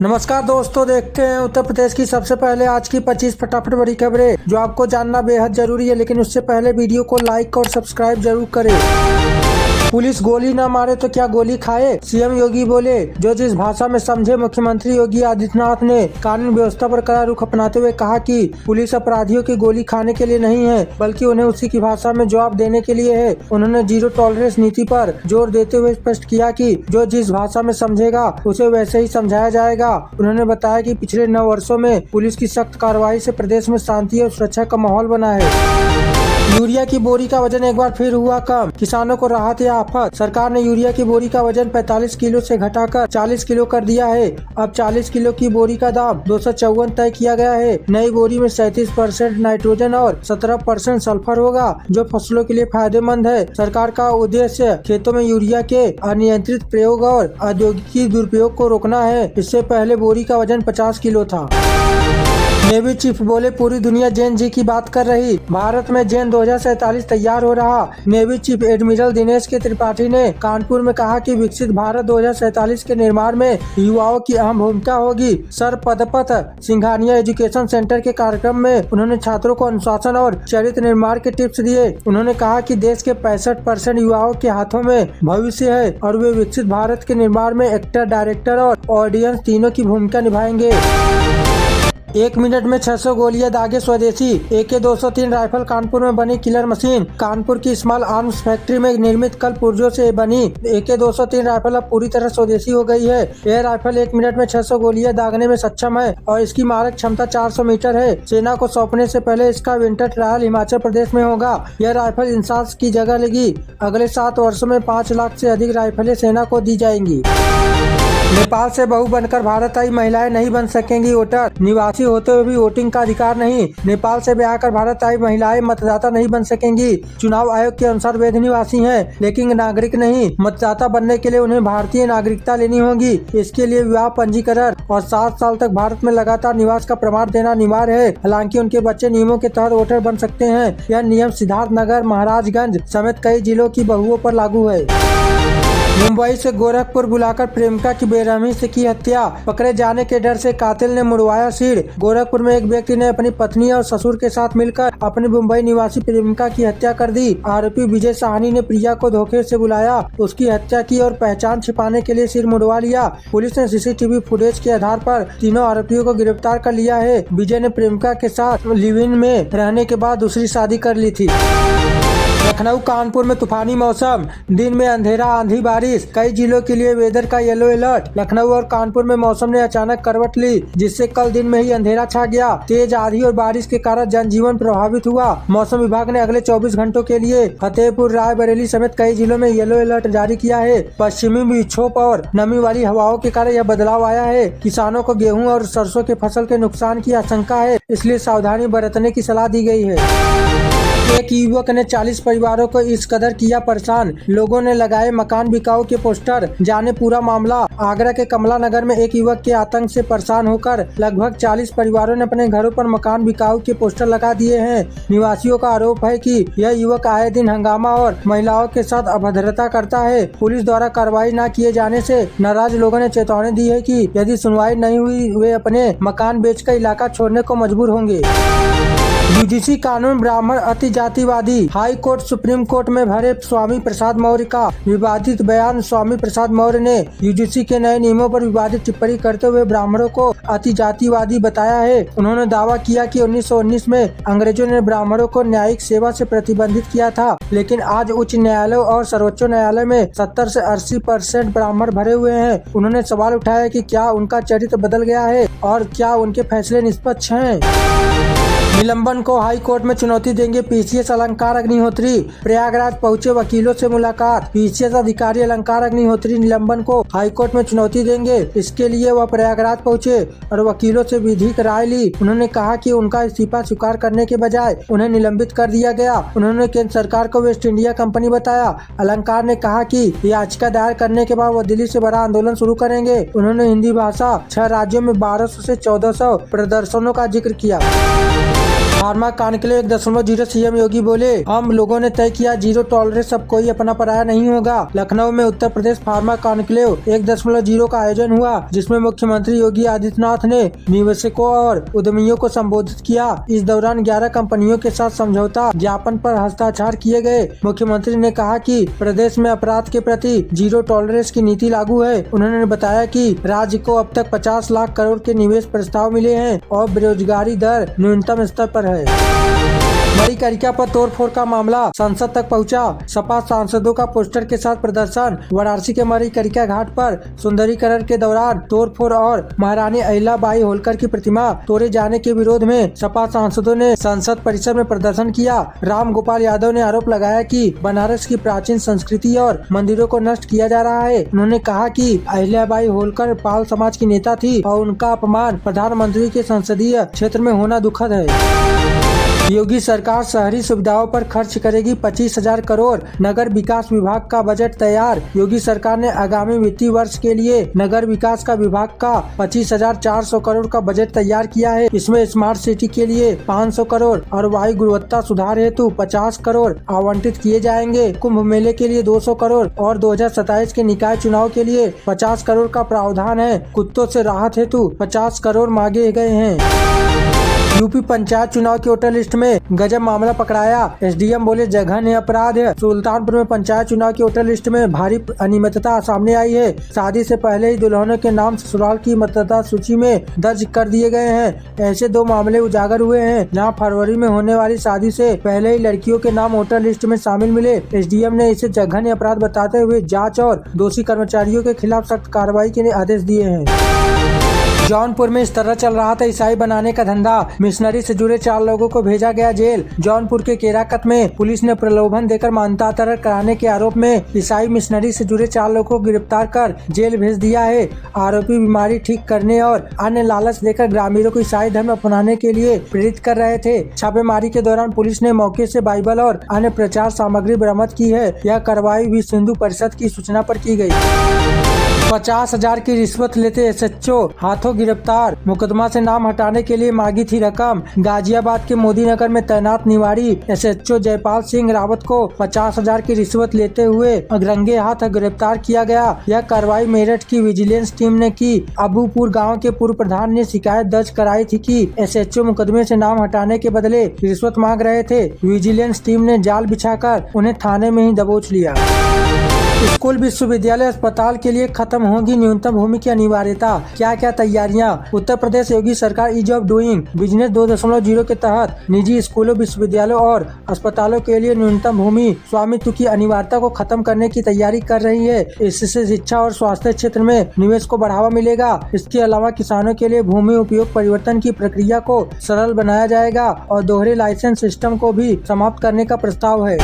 नमस्कार दोस्तों, देखते हैं उत्तर प्रदेश की सबसे पहले आज की 25 फटाफट बड़ी खबरें जो आपको जानना बेहद जरूरी है। लेकिन उससे पहले वीडियो को लाइक और सब्सक्राइब जरूर करें। पुलिस गोली न मारे तो क्या गोली खाए, सीएम योगी बोले। जो जिस भाषा में समझे। मुख्यमंत्री योगी आदित्यनाथ ने कानून व्यवस्था पर कड़ा रुख अपनाते हुए कहा कि पुलिस अपराधियों की गोली खाने के लिए नहीं है, बल्कि उन्हें उसी की भाषा में जवाब देने के लिए है। उन्होंने जीरो टॉलरेंस नीति पर जोर देते हुए स्पष्ट किया कि जो जिस भाषा में समझेगा उसे वैसे ही समझाया जाएगा। उन्होंने बताया कि पिछले 9 वर्षों में पुलिस की सख्त कार्रवाई से प्रदेश में शांति और सुरक्षा का माहौल बना है। यूरिया की बोरी का वजन एक बार फिर हुआ कम, किसानों को राहत या आफत। सरकार ने यूरिया की बोरी का वजन 45 किलो से घटाकर 40 किलो कर दिया है। अब 40 किलो की बोरी का दाम 254 तय किया गया है। नई बोरी में 37% नाइट्रोजन और 17% सल्फर होगा, जो फसलों के लिए फायदेमंद है। सरकार का उद्देश्य खेतों में यूरिया के अनियंत्रित प्रयोग और औद्योगिक दुरुपयोग को रोकना है। इससे पहले बोरी का वजन 50 किलो था। नेवी चीफ बोले, पूरी दुनिया जैन जी की बात कर रही, भारत में जैन 2047 तैयार हो रहा। नेवी चीफ एडमिरल दिनेश के त्रिपाठी ने कानपुर में कहा कि विकसित भारत 2047 के निर्माण में युवाओं की अहम भूमिका होगी। सर पदपथ सिंघानिया एजुकेशन सेंटर के कार्यक्रम में उन्होंने छात्रों को अनुशासन और चरित्र निर्माण के टिप्स दिए। उन्होंने कहा कि देश के 65% युवाओं के हाथों में भविष्य है और वे विकसित भारत के निर्माण में एक्टर, डायरेक्टर और ऑडियंस तीनों की भूमिका निभाएंगे। 1 मिनट में 600 गोलियां दागे स्वदेशी AK-203 राइफल। कानपुर में बनी किलर मशीन। कानपुर की स्मॉल आर्म्स फैक्ट्री में निर्मित कल पुर्जों से बनी AK-203 राइफल अब पूरी तरह स्वदेशी हो गई है। यह राइफल 1 मिनट में 600 गोलियां दागने में सक्षम है और इसकी मारक क्षमता 400 मीटर है। सेना को सौंपने से पहले इसका विंटर ट्रायल हिमाचल प्रदेश में होगा। यह राइफल इंसास की जगह लेगी। अगले 7 वर्षों में 5 लाख से अधिक राइफलें सेना को दी जाएंगी। नेपाल से बहू बनकर भारत आई महिलाएं नहीं बन सकेंगी वोटर। निवासी होते हुए भी वोटिंग का अधिकार नहीं। नेपाल से ब्याह कर भारत आई महिलाएं मतदाता नहीं बन सकेंगी। चुनाव आयोग के अनुसार वैध निवासी हैं, लेकिन नागरिक नहीं। मतदाता बनने के लिए उन्हें भारतीय नागरिकता लेनी होगी। इसके लिए विवाह पंजीकरण और 7 साल तक भारत में लगातार निवास का प्रमाण देना अनिवार्य है। हालांकि उनके बच्चे नियमों के तहत वोटर बन सकते हैं। यह नियम सिद्धार्थनगर, महाराजगंज समेत कई जिलों की बहुओं पर लागू है। मुंबई से गोरखपुर बुलाकर प्रेमिका की बेरहमी से की हत्या। पकड़े जाने के डर से कातिल ने मुड़वाया सिर। गोरखपुर में एक व्यक्ति ने अपनी पत्नी और ससुर के साथ मिलकर अपनी मुंबई निवासी प्रेमिका की हत्या कर दी। आरोपी विजय साहनी ने प्रिया को धोखे से बुलाया, उसकी हत्या की और पहचान छिपाने के लिए सिर मुड़वा लिया। पुलिस ने CCTV फुटेज के आधार पर तीनों आरोपियों को गिरफ्तार कर लिया है। विजय ने प्रेमिका के साथ लिव इन में रहने के बाद दूसरी शादी कर ली थी। लखनऊ कानपुर में तूफानी मौसम, दिन में अंधेरा, आंधी, बारिश। कई जिलों के लिए वेदर का येलो अलर्ट। लखनऊ और कानपुर में मौसम ने अचानक करवट ली, जिससे कल दिन में ही अंधेरा छा गया। तेज आंधी और बारिश के कारण जनजीवन प्रभावित हुआ। मौसम विभाग ने अगले 24 घंटों के लिए फतेहपुर, रायबरेली समेत कई जिलों में येलो अलर्ट जारी किया है। पश्चिमी विक्षोभ और नमी वाली हवाओं के कारण यह बदलाव आया है। किसानों को गेहूँ और सरसों के फसल के नुकसान की आशंका है, इसलिए सावधानी बरतने की सलाह दी गई है। एक युवक ने 40 परिवारों को इस कदर किया परेशान, लोगों ने लगाए मकान बिकाऊ के पोस्टर। जाने पूरा मामला। आगरा के कमला नगर में एक युवक के आतंक से परेशान होकर लगभग 40 परिवारों ने अपने घरों पर मकान बिकाऊ के पोस्टर लगा दिए हैं। निवासियों का आरोप है कि यह युवक आए दिन हंगामा और महिलाओं के साथ अभद्रता करता है। पुलिस द्वारा कार्रवाई न किए जाने से नाराज लोगों ने चेतावनी दी है कि यदि सुनवाई नहीं हुई वे अपने मकान बेचकर इलाका छोड़ने को मजबूर होंगे। UGC कानून ब्राह्मण अति जातिवादी। हाई कोर्ट सुप्रीम कोर्ट में भरे स्वामी प्रसाद मौर्य का विवादित बयान। स्वामी प्रसाद मौर्य ने UGC के नए नियमों पर विवादित टिप्पणी करते हुए ब्राह्मणों को अति जातिवादी बताया है। उन्होंने दावा किया कि 1919 में अंग्रेजों ने ब्राह्मणों को न्यायिक सेवा से प्रतिबंधित किया था, लेकिन आज उच्च न्यायालय और सर्वोच्च न्यायालय में 70 से 80% ब्राह्मण भरे हुए हैं। उन्होंने सवाल उठाया कि क्या उनका चरित्र बदल गया है और क्या उनके फैसले निष्पक्ष हैं। निलंबन को हाई कोर्ट में चुनौती देंगे PCS अलंकार अग्निहोत्री। प्रयागराज पहुंचे वकीलों से मुलाकात। PCS अधिकारी अलंकार अग्निहोत्री निलंबन को हाई कोर्ट में चुनौती देंगे। इसके लिए वह प्रयागराज पहुंचे और वकीलों से विधिक राय ली। उन्होंने कहा कि उनका इस्तीफा स्वीकार करने के बजाय उन्हें निलंबित कर दिया गया। उन्होंने केंद्र सरकार को वेस्ट इंडिया कंपनी बताया। अलंकार ने कहा कि याचिका दायर करने के बाद वह दिल्ली से बड़ा आंदोलन शुरू करेंगे। उन्होंने हिंदी भाषा 6 राज्यों में 1200 से 1400 प्रदर्शनों का जिक्र किया। फार्मा कॉन्क्लेव 1.0 सीएम योगी बोले, हम लोगों ने तय किया जीरो टॉलरेंस, अब कोई अपना पराया नहीं होगा। लखनऊ में उत्तर प्रदेश फार्मा कॉन्क्लेव 1.0 का आयोजन हुआ, जिसमें मुख्यमंत्री योगी आदित्यनाथ ने निवेशकों और उद्यमियों को संबोधित किया। इस दौरान 11 कंपनियों के साथ समझौता ज्ञापन पर हस्ताक्षर किए गए। मुख्यमंत्री ने कहा कि प्रदेश में अपराध के प्रति जीरो टॉलरेंस की नीति लागू है। उन्होंने बताया कि राज्य को अब तक 50 लाख करोड़ के निवेश प्रस्ताव मिले हैं और बेरोजगारी दर न्यूनतम स्तर पर है। मरीकरिका पर तोड़फोड़ का मामला संसद तक पहुंचा। सपा सांसदों का पोस्टर के साथ प्रदर्शन। वाराणसी के मरीकरिका घाट पर सुंदरीकरण के दौरान तोड़फोड़ और महारानी अहिल्याबाई होलकर की प्रतिमा तोड़े जाने के विरोध में सपा सांसदों ने संसद परिसर में प्रदर्शन किया। राम गोपाल यादव ने आरोप लगाया कि बनारस की प्राचीन संस्कृति और मंदिरों को नष्ट किया जा रहा है। उन्होंने कहा कि अहिल्याबाई होलकर पाल समाज की नेता थी और उनका अपमान प्रधानमंत्री के संसदीय क्षेत्र में होना दुखद है। योगी सरकार शहरी सुविधाओं पर खर्च करेगी 25,000 करोड़। नगर विकास विभाग का बजट तैयार। योगी सरकार ने आगामी वित्तीय वर्ष के लिए नगर विकास का विभाग का 25,400 करोड़ का बजट तैयार किया है। इसमें स्मार्ट सिटी के लिए 500 करोड़ और वायु गुणवत्ता सुधार हेतु 50 करोड़ आवंटित किए जाएंगे। कुंभ मेले के लिए 200 करोड़ और 2027 के निकाय चुनाव के लिए 50 करोड़ का प्रावधान है। कुत्तों से राहत हेतु 50 करोड़ मांगे गए हैं। यूपी पंचायत चुनाव की वोटर लिस्ट में गजब मामला पकड़ाया। एसडीएम बोले जघन्य अपराध है। सुल्तानपुर में पंचायत चुनाव की वोटर लिस्ट में भारी अनियमितता सामने आई है। शादी से पहले ही दुल्हनों के नाम ससुराल की मतदाता सूची में दर्ज कर दिए गए हैं। ऐसे 2 मामले उजागर हुए हैं, जहां फरवरी में होने वाली शादी से पहले ही लड़कियों के नाम वोटर लिस्ट में शामिल मिले। एसडीएम ने इसे जघन्य अपराध बताते हुए जाँच और दोषी कर्मचारियों के खिलाफ सख्त कार्रवाई के आदेश दिए हैं। जौनपुर में इस तरह चल रहा था ईसाई बनाने का धंधा। मिशनरी से जुड़े 4 लोगों को भेजा गया जेल। जौनपुर के केराकत में पुलिस ने प्रलोभन देकर मानतांतरण कराने के आरोप में ईसाई मिशनरी से जुड़े 4 लोगों को गिरफ्तार कर जेल भेज दिया है। आरोपी बीमारी ठीक करने और अन्य लालच देकर ग्रामीणों को ईसाई धर्म अपनाने के लिए प्रेरित कर रहे थे। छापेमारी के दौरान पुलिस ने मौके से बाइबल और अन्य प्रचार सामग्री बरामद की है। यह कार्रवाई विश्व हिंदू परिषद की सूचना पर की गई। 50,000 की रिश्वत लेते एसएचओ हाथों गिरफ्तार। मुकदमा से नाम हटाने के लिए मांगी थी रकम। गाजियाबाद के मोदी नगर में तैनात निवाड़ी एसएचओ जयपाल सिंह रावत को 50,000 की रिश्वत लेते हुए रंगे हाथ गिरफ्तार किया गया। यह कार्रवाई मेरठ की विजिलेंस टीम ने की। अबूपुर गांव के पूर्व प्रधान ने शिकायत दर्ज कराई थी कि एसएचओ मुकदमे से नाम हटाने के बदले रिश्वत मांग रहे थे। विजिलेंस टीम ने जाल बिछाकर उन्हें थाने में ही दबोच लिया। स्कूल, विश्वविद्यालय, अस्पताल के लिए खत्म होगी न्यूनतम भूमि की अनिवार्यता। क्या क्या तैयारियां। उत्तर प्रदेश योगी सरकार ईज ऑफ डूइंग बिजनेस 2.0 के तहत निजी स्कूलों, विश्वविद्यालयों और अस्पतालों के लिए न्यूनतम भूमि स्वामित्व की अनिवार्यता को खत्म करने की तैयारी कर रही है। इससे शिक्षा और स्वास्थ्य क्षेत्र में निवेश को बढ़ावा मिलेगा। इसके अलावा किसानों के लिए भूमि उपयोग परिवर्तन की प्रक्रिया को सरल बनाया जाएगा और दोहरे लाइसेंस सिस्टम को भी समाप्त करने का प्रस्ताव है।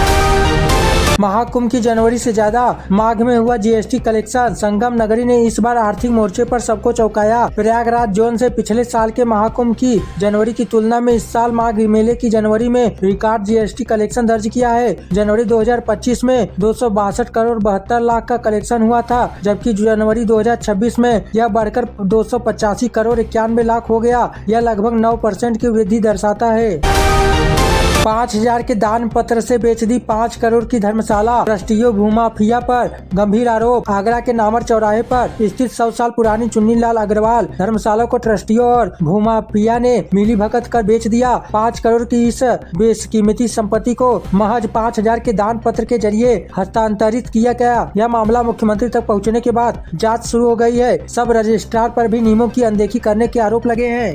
महाकुंभ की जनवरी से ज्यादा माघ में हुआ जीएसटी कलेक्शन। संगम नगरी ने इस बार आर्थिक मोर्चे पर सबको चौंकाया। प्रयागराज जोन से पिछले साल के महाकुंभ की जनवरी की तुलना में इस साल माघ मेले की जनवरी में रिकॉर्ड जीएसटी कलेक्शन दर्ज किया है। जनवरी 2025 में 262 करोड़ 72 लाख का कलेक्शन हुआ था, जबकि जनवरी 2026 में यह बढ़कर 285 करोड़ 91 लाख हो गया। यह लगभग 9% की वृद्धि दर्शाता है। 5,000 के दान पत्र से बेच दी 5 करोड़ की धर्मशाला। ट्रस्टियों भूमाफिया पर गंभीर आरोप। आगरा के नामर चौराहे पर स्थित 100 साल पुरानी चुन्नीलाल अग्रवाल धर्मशाला को ट्रस्टियों और भूमाफिया ने मिलीभगत कर बेच दिया। 5 करोड़ की इस बेशकीमती संपत्ति को महज 5,000 के दान पत्र के जरिए हस्तांतरित किया गया। यह मामला मुख्यमंत्री तक पहुँचने के बाद जाँच शुरू हो गई है। सब रजिस्ट्रार पर भी नियमों की अनदेखी करने के आरोप लगे हैं।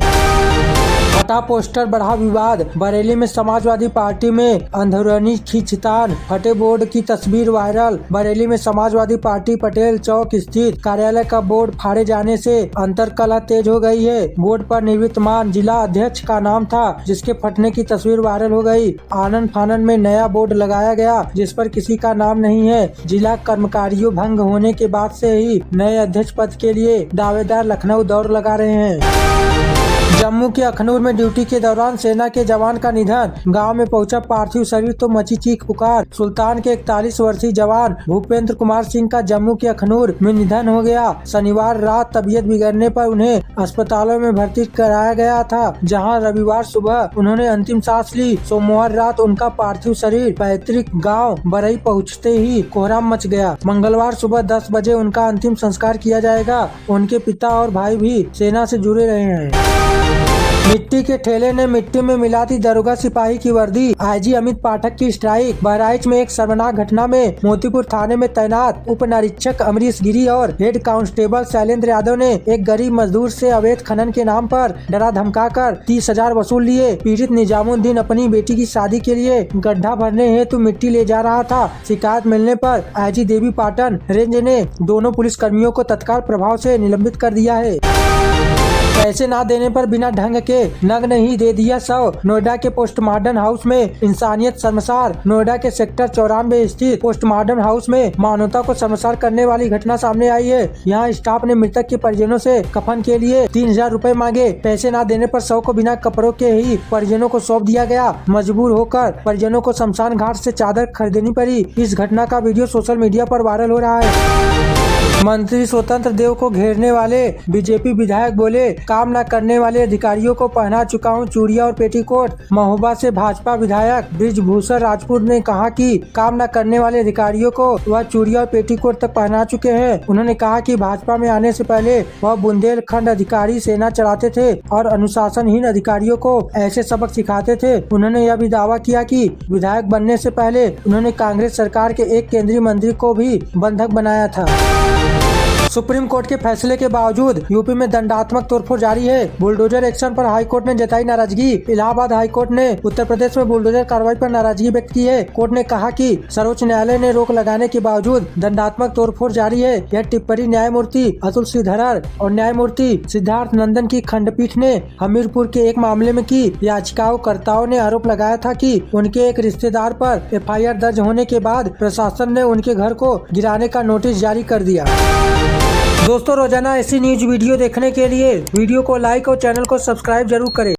हटा पोस्टर बढ़ा विवाद। बरेली में समाजवादी पार्टी में अंदरूनी खींचतान। फटे बोर्ड की तस्वीर वायरल। बरेली में समाजवादी पार्टी पटेल चौक स्थित कार्यालय का बोर्ड फाड़े जाने से अंतर्कलह तेज हो गई है। बोर्ड पर निवृत्तमान जिला अध्यक्ष का नाम था, जिसके फटने की तस्वीर वायरल हो गई। आनन फानन में नया बोर्ड लगाया गया, जिस पर किसी का नाम नहीं है। जिला कर्मकारियों भंग होने के बाद से ही नए अध्यक्ष पद के लिए दावेदार लखनऊ दौड़ लगा रहे हैं। जम्मू के अखनूर में ड्यूटी के दौरान सेना के जवान का निधन। गांव में पहुंचा पार्थिव शरीर तो मची चीख पुकार। सुल्तान के 41 वर्षीय जवान भूपेंद्र कुमार सिंह का जम्मू के अखनूर में निधन हो गया। शनिवार रात तबीयत बिगड़ने पर उन्हें अस्पतालों में भर्ती कराया गया था, जहां रविवार सुबह उन्होंने अंतिम सांस ली। सोमवार रात उनका पार्थिव शरीर पैतृक गाँव बरई पहुँचते ही कोहराम मच गया। मंगलवार सुबह 10 बजे उनका अंतिम संस्कार किया जाएगा। उनके पिता और भाई भी सेना से जुड़े रहे हैं। मिट्टी के ठेले ने मिट्टी में मिला दी दरोगा सिपाही की वर्दी। आईजी अमित पाठक की स्ट्राइक। बहराइच में एक शर्मनाक घटना में मोतीपुर थाने में तैनात उप निरीक्षक अमरीश गिरी और हेड कांस्टेबल शैलेंद्र यादव ने एक गरीब मजदूर से अवैध खनन के नाम पर डरा धमकाकर 30,000 वसूल लिए। पीड़ित निजामुद्दीन अपनी बेटी की शादी के लिए गड्ढा भरने हेतु मिट्टी ले जा रहा था। शिकायत मिलने पर आईजी देवी पाटन रेंज ने दोनों पुलिस कर्मियों को तत्काल प्रभाव से निलंबित कर दिया है। पैसे ना देने पर बिना ढंग के नग्न ही दे दिया शव। नोएडा के पोस्टमार्टम हाउस में इंसानियत शर्मसार। नोएडा के सेक्टर 94 स्थित पोस्टमार्टम हाउस में मानवता को शर्मसार करने वाली घटना सामने आई है। यहाँ स्टाफ ने मृतक के परिजनों से कफन के लिए 3,000 रुपए मांगे। पैसे ना देने पर शव को बिना कपड़ों के ही परिजनों को सौंप दिया गया। मजबूर होकर परिजनों को शमशान घाट से चादर खरीदनी पड़ी। इस घटना का वीडियो सोशल मीडिया पर वायरल हो रहा है। मंत्री स्वतंत्र देव को घेरने वाले बीजेपी विधायक बोले, काम न करने वाले अधिकारियों को पहना चुका हूं चूड़िया और पेटीकोट। महोबा से भाजपा विधायक बृजभूषण राजपूत ने कहा कि काम न करने वाले अधिकारियों को वह चूड़िया और पेटीकोट तक पहना चुके हैं। उन्होंने कहा कि भाजपा में आने से पहले वह बुंदेलखंड अधिकारी सेना चलाते थे और अनुशासनहीन अधिकारियों को ऐसे सबक सिखाते थे। उन्होंने यह भी दावा किया कि विधायक बनने से पहले उन्होंने कांग्रेस सरकार के एक केंद्रीय मंत्री को भी बंधक बनाया था। सुप्रीम कोर्ट के फैसले के बावजूद यूपी में दंडात्मक तोड़फोड़ जारी है। बुलडोजर एक्शन पर हाईकोर्ट ने जताई नाराजगी। इलाहाबाद हाईकोर्ट ने उत्तर प्रदेश में बुलडोजर कार्रवाई पर नाराजगी व्यक्त की है। कोर्ट ने कहा कि सर्वोच्च न्यायालय ने रोक लगाने के बावजूद दंडात्मक तोड़फोड़ जारी है। यह टिप्पणी न्यायमूर्ति अतुल श्रीधर और न्यायमूर्ति सिद्धार्थ नंदन की खंडपीठ ने हमीरपुर के एक मामले में की। याचिकाकर्ताओं ने आरोप लगाया था कि उनके एक रिश्तेदार पर FIR दर्ज होने के बाद प्रशासन ने उनके घर को गिराने का नोटिस जारी कर दिया। दोस्तों, रोजाना ऐसी न्यूज वीडियो देखने के लिए वीडियो को लाइक और चैनल को सब्सक्राइब जरूर करें।